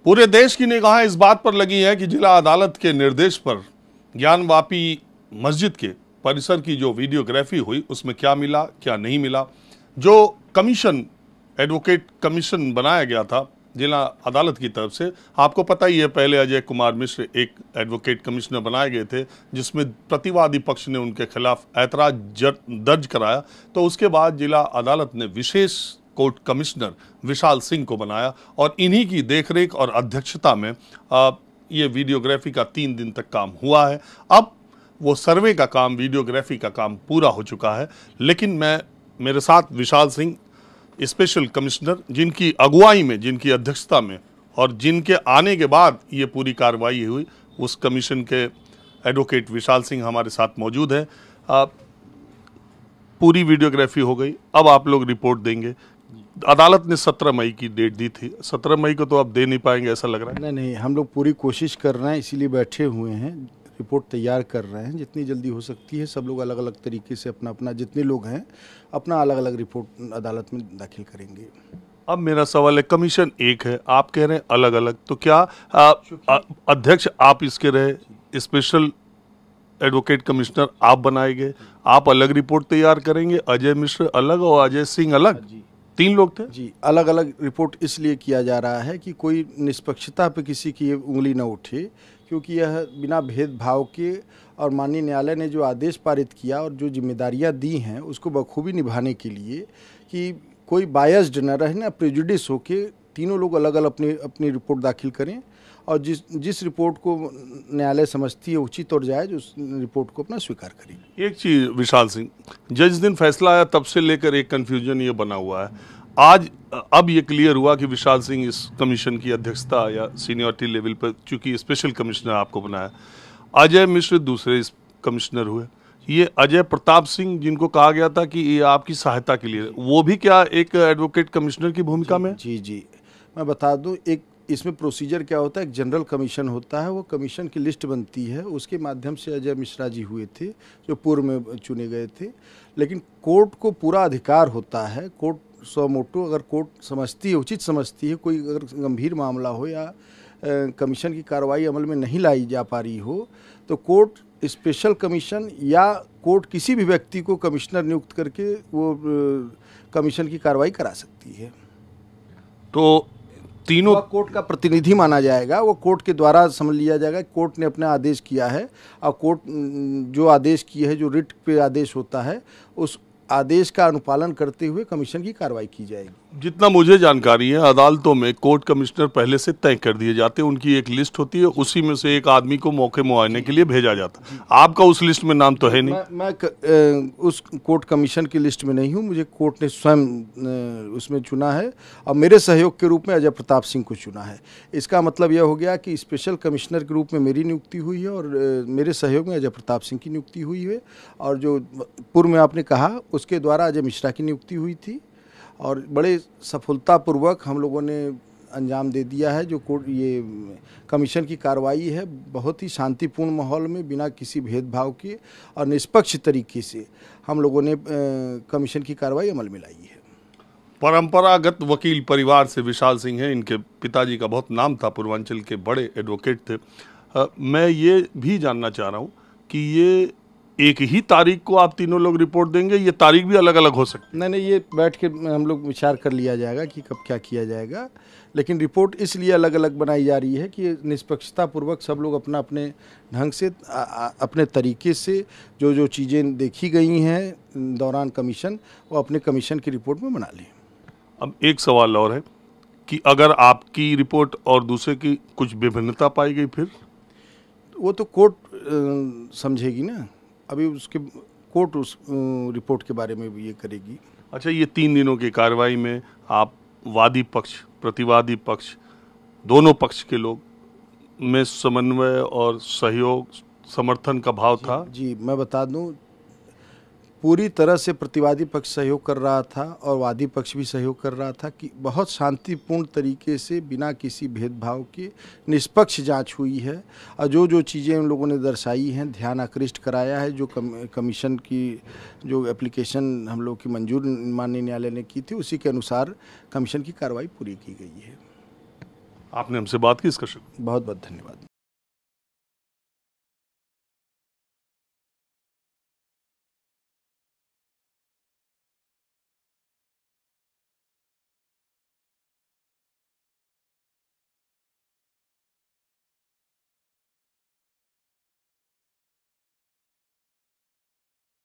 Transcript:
पूरे देश की निगाहें इस बात पर लगी है कि जिला अदालत के निर्देश पर ज्ञानवापी मस्जिद के परिसर की जो वीडियोग्राफी हुई उसमें क्या मिला क्या नहीं मिला। जो कमीशन, एडवोकेट कमीशन बनाया गया था जिला अदालत की तरफ से, आपको पता ही है पहले अजय कुमार मिश्र एक एडवोकेट कमिश्नर बनाए गए थे जिसमें प्रतिवादी पक्ष ने उनके खिलाफ ऐतराज दर्ज कराया। तो उसके बाद जिला अदालत ने विशेष कोर्ट कमिश्नर विशाल सिंह को बनाया और इन्हीं की देखरेख और अध्यक्षता में ये वीडियोग्राफी का 3 दिन तक काम हुआ है। अब वो सर्वे का काम, वीडियोग्राफी का काम पूरा हो चुका है। लेकिन मेरे साथ विशाल सिंह स्पेशल कमिश्नर, जिनकी अगुवाई में, जिनकी अध्यक्षता में और जिनके आने के बाद ये पूरी कार्रवाई हुई, उस कमीशन के एडवोकेट विशाल सिंह हमारे साथ मौजूद है। पूरी वीडियोग्राफी हो गई, अब आप लोग रिपोर्ट देंगे। अदालत ने 17 मई की डेट दी थी, 17 मई को तो आप दे नहीं पाएंगे ऐसा लग रहा है। नहीं, हम लोग पूरी कोशिश कर रहे हैं, इसीलिए बैठे हुए हैं, रिपोर्ट तैयार कर रहे हैं जितनी जल्दी हो सकती है। सब लोग अलग अलग तरीके से अपना जितने लोग हैं अपना अलग अलग रिपोर्ट अदालत में दाखिल करेंगे। अब मेरा सवाल है, कमीशन एक है, आप कह रहे हैं अलग अलग, तो क्या अध्यक्ष आप इसके रहे, स्पेशल एडवोकेट कमिश्नर आप बनाए गए, आप अलग रिपोर्ट तैयार करेंगे, अजय मिश्र अलग और अजय सिंह अलग, 3 लोग थे जी। अलग अलग रिपोर्ट इसलिए किया जा रहा है कि कोई निष्पक्षता पे किसी की उंगली न उठे, क्योंकि यह बिना भेदभाव के और माननीय न्यायालय ने जो आदेश पारित किया और जो जिम्मेदारियां दी हैं उसको बखूबी निभाने के लिए कि कोई बायस्ड न रहे, ना प्रेजुडिस हो के तीनों लोग अलग अलग अपनी रिपोर्ट दाखिल करें और जिस रिपोर्ट को न्यायालय समझती है उचित और जायज, उस रिपोर्ट को अपना स्वीकार करें। एक चीज विशाल सिंह, जिस दिन फैसला आया तब से लेकर एक कंफ्यूजन ये बना हुआ है। आज अब ये क्लियर हुआ कि विशाल सिंह इस कमीशन की अध्यक्षता या सीनियरिटी लेवल पर, चूंकि स्पेशल कमिश्नर आपको बनाया, अजय मिश्र दूसरे कमिश्नर हुए। ये अजय प्रताप सिंह जिनको कहा गया था कि ये आपकी सहायता के लिए, वो भी क्या एक एडवोकेट कमिश्नर की भूमिका में? जी, मैं बता दूं, एक इसमें प्रोसीजर क्या होता है, एक जनरल कमीशन होता है, वो कमीशन की लिस्ट बनती है, उसके माध्यम से अजय मिश्रा जी हुए थे जो पूर्व में चुने गए थे। लेकिन कोर्ट को पूरा अधिकार होता है, कोर्ट सो मोटो अगर कोर्ट समझती है, उचित समझती है, कोई अगर गंभीर मामला हो या कमीशन की कार्रवाई अमल में नहीं लाई जा पा रही हो, तो कोर्ट स्पेशल कमीशन या कोर्ट किसी भी व्यक्ति को कमिश्नर नियुक्त करके वो कमीशन की कार्रवाई करा सकती है। तो तीनों कोर्ट का प्रतिनिधि माना जाएगा, वो कोर्ट के द्वारा समझ लिया जाएगा कोर्ट ने अपना आदेश किया है और कोर्ट जो आदेश किया है, जो रिट पे आदेश होता है, उस आदेश का अनुपालन करते हुए कमीशन की कार्रवाई की जाएगी। जितना मुझे जानकारी है, अदालतों में कोर्ट कमिश्नर पहले से तय कर दिए जाते हैं, उनकी एक लिस्ट होती है, उसी में से एक आदमी को मौके मुआयने के लिए भेजा जाता है। आपका उस लिस्ट में नाम तो है नहीं? मैं उस कोर्ट कमीशन की लिस्ट में नहीं हूँ, मुझे कोर्ट ने स्वयं उसमें चुना है और मेरे सहयोग के रूप में अजय प्रताप सिंह को चुना है। इसका मतलब यह हो गया कि स्पेशल कमिश्नर के रूप में मेरी नियुक्ति हुई है और मेरे सहयोग में अजय प्रताप सिंह की नियुक्ति हुई है, और जो पूर्व में आपने कहा उसके द्वारा अजय मिश्रा की नियुक्ति हुई थी और बड़े सफलतापूर्वक हम लोगों ने अंजाम दे दिया है। जो कोर्ट ये कमीशन की कार्रवाई है, बहुत ही शांतिपूर्ण माहौल में, बिना किसी भेदभाव के और निष्पक्ष तरीके से हम लोगों ने कमीशन की कार्रवाई अमल में लाई है। परंपरागत वकील परिवार से विशाल सिंह हैं, इनके पिताजी का बहुत नाम था, पूर्वांचल के बड़े एडवोकेट थे। मैं ये भी जानना चाह रहा हूँ कि ये एक ही तारीख को आप तीनों लोग रिपोर्ट देंगे, ये तारीख भी अलग अलग हो सकती है? नहीं, ये बैठ के हम लोग विचार कर लिया जाएगा कि कब क्या किया जाएगा, लेकिन रिपोर्ट इसलिए अलग अलग बनाई जा रही है कि निष्पक्षता पूर्वक सब लोग अपना अपने ढंग से अपने तरीके से जो चीज़ें देखी गई हैं दौरान कमीशन, वो अपने कमीशन की रिपोर्ट में बना लें। अब एक सवाल और है कि अगर आपकी रिपोर्ट और दूसरे की कुछ विभिन्नता पाई गई, फिर वो तो कोर्ट समझेगी ना, अभी उसके कोर्ट उस रिपोर्ट के बारे में भी ये करेगी। अच्छा, ये 3 दिनों की कार्रवाई में आप वादी पक्ष, प्रतिवादी पक्ष, दोनों पक्ष के लोग में समन्वय और सहयोग, समर्थन का भाव था? जी, मैं बता दूं, पूरी तरह से प्रतिवादी पक्ष सहयोग कर रहा था और वादी पक्ष भी सहयोग कर रहा था कि बहुत शांतिपूर्ण तरीके से बिना किसी भेदभाव के निष्पक्ष जांच हुई है और जो चीज़ें उन लोगों ने दर्शाई हैं, ध्यान आकृष्ट कराया है, जो कमीशन की जो एप्लीकेशन हम लोग की मंजूर माननीय न्यायालय ने की थी, उसी के अनुसार कमीशन की कार्रवाई पूरी की गई है। आपने हमसे बात की, इसका शुक्रिया। बहुत बहुत धन्यवाद।